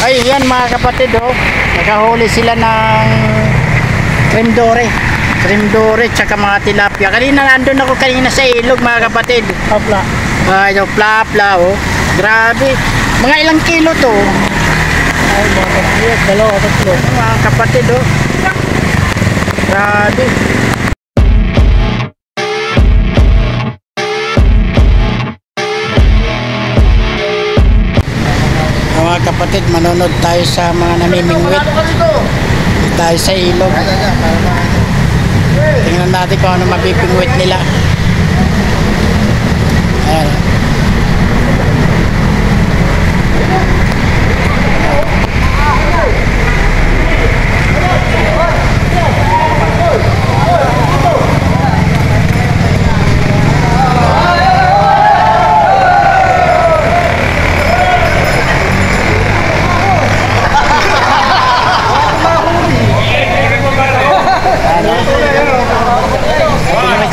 Ay, yan mga kapatid, oh. Nakahuli sila ng trimdore tsaka mga tilapia. Kanina nandun ako kanina sa ilog mga kapatid. Plapla. Yung plapla, oh. Grabe. Mga ilang kilo to? Ay, mga kapatid. 2 o 3. Mga kapatid, oh. Grabe. Mga kapatid, manonood tayo sa mga namimingwit. Dito tayo sa ilog. Tingnan natin kung ano mabibingwit nila. Ayan.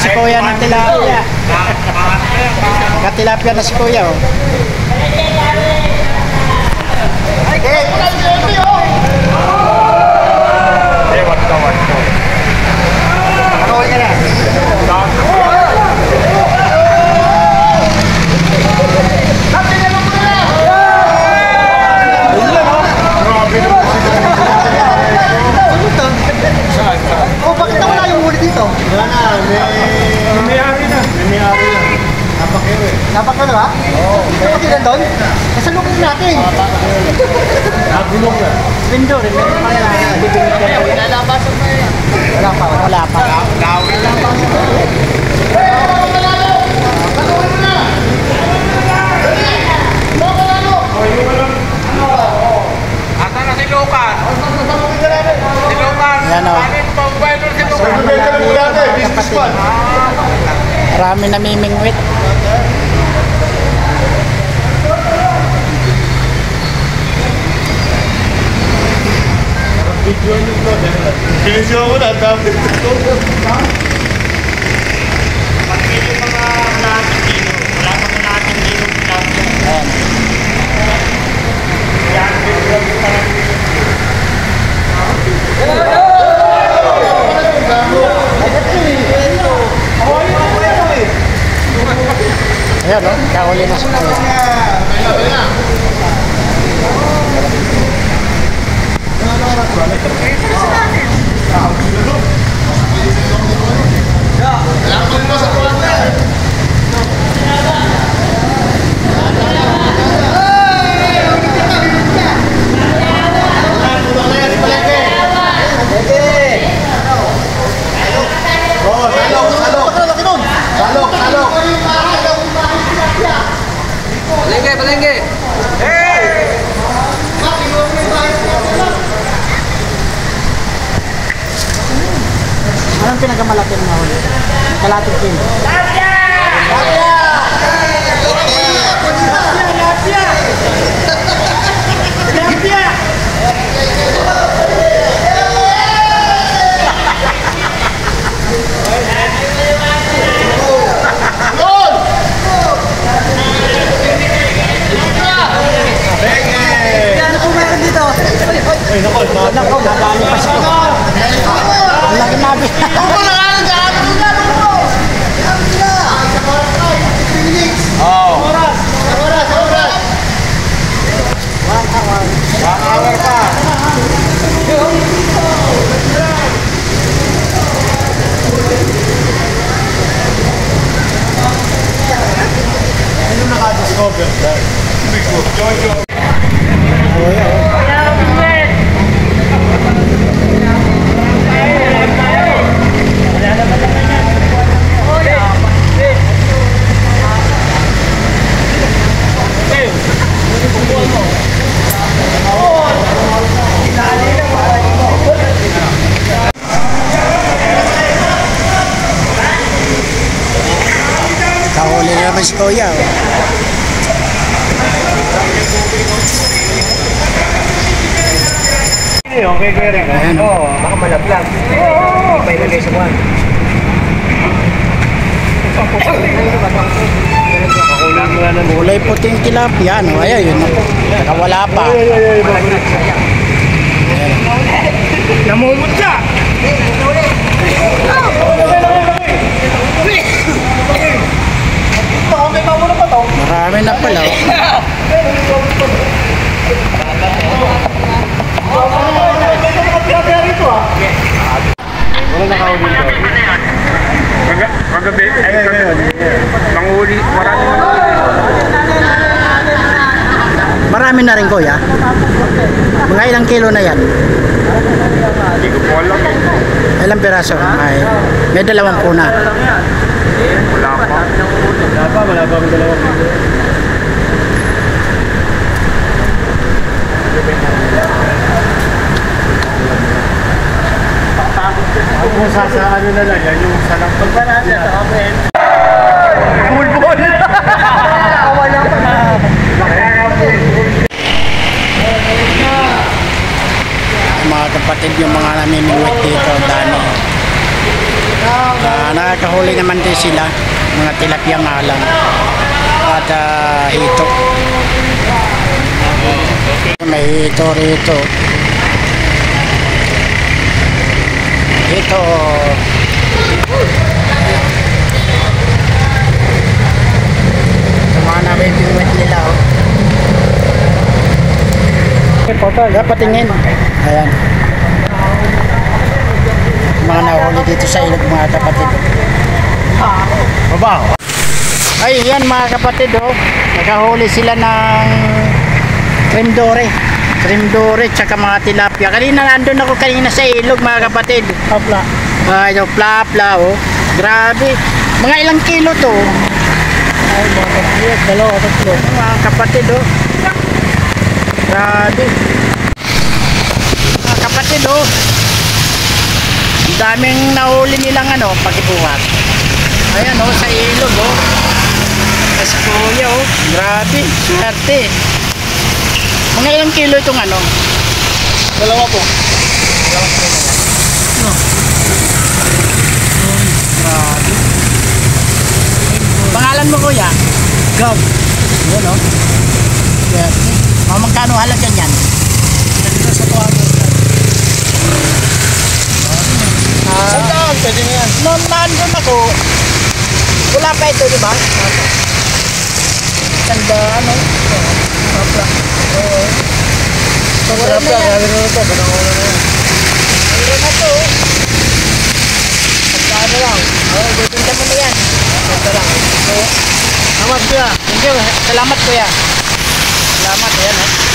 Si Kuya ng tilapia. Nakatilapia na si Kuya, oh. Oh, bakit nawala yung huli dito? Wala na, may-ari na. Napakano ba? Oo. Kapag ilan doon? Nasa loob natin. Nagulong na. Trimdore, meron pa yan. Bibingwit ka pa. Wala pa. Gawin lang. Ata na si Lucan. Si Lucan. Yan, oh. Marami namimingwit. Sinisyo mo na, dami. Pagpili mga kalahating kilo. Wala pa kalahating kilo. Ayan. Ayan, no? Kahuli na siya. Palengke. Anong pinakamalaki na huli? Kalahating kilo. Nadali pa siya. Ang laki nabi. Ano naka-discover? Jojo. Kahuli na naman si Kuya, oh. Okay, Gary. Oo, baka malaglag. May ilagay sa buwan. Kulay puting tilapia. Ano, ayan, yun na po. Nakawala pa. Namumot siya! Okay, mamuna pa to. Marami na pala. Wala nakahuli doon. Kagabi, ay manghuli, marami manghuli. Marami na rin, kuya. Mga ilang kilo na yan? Hindi ko po alam eh. Ilang piraso? Ay, may 20 po na. Wala pa. Wala pa ang dalawa. Kung sa ano na lang, yan yung salang pagbanasa sa amin. Bulbol! Wala pa na. Mga kapatid, yung mga namimingwit dito, dami. Nakakahuli naman din sila, mga tilapia nga lang. At hito. May hito rito. Hito. Yung mga namimingwit nila, oh. Dapat tingin. Ayan. Mga nahuli dito sa ilog, mga kapatid. Baba! Ay, yan mga kapatid, oh. Nakahuli sila ng trimdore. Trimdore, tsaka mga tilapia. Kanina nandun ako kanina sa ilog, mga kapatid. Papla. Ay, yung plapla, oh. Grabe. Mga ilang kilo to. Ay, mga kapatid. Dalawa, tatlo. Mga kapatid, oh. Grabe. Mga kapatid, oh. Ang daming nahuli nilang ano, pakibuhat. Ayan, oh, sa ilog, oh. Sa kuya, oh. Grabe, swerte. Mga ilang kilo itong ano? Dalawa po. No. Grabe. Pangalan mo, kuya? Gab. Yan, oh. Swerte. Magkano halaga niyan? Nandito sa tuwado. Sandaan, pwede na yan. Noon nandun ako, wala pa ito, di ba? Sandaan, no? Papla. Oo. Sarap lang, gagawin na ito. Ganang una na yan. Meron na to. Pagkano lang. Oo, bibinta mo na yan. Bibinta lang. So, Amas kuya. thank you. Salamat, kuya. Salamat, ayan, eh.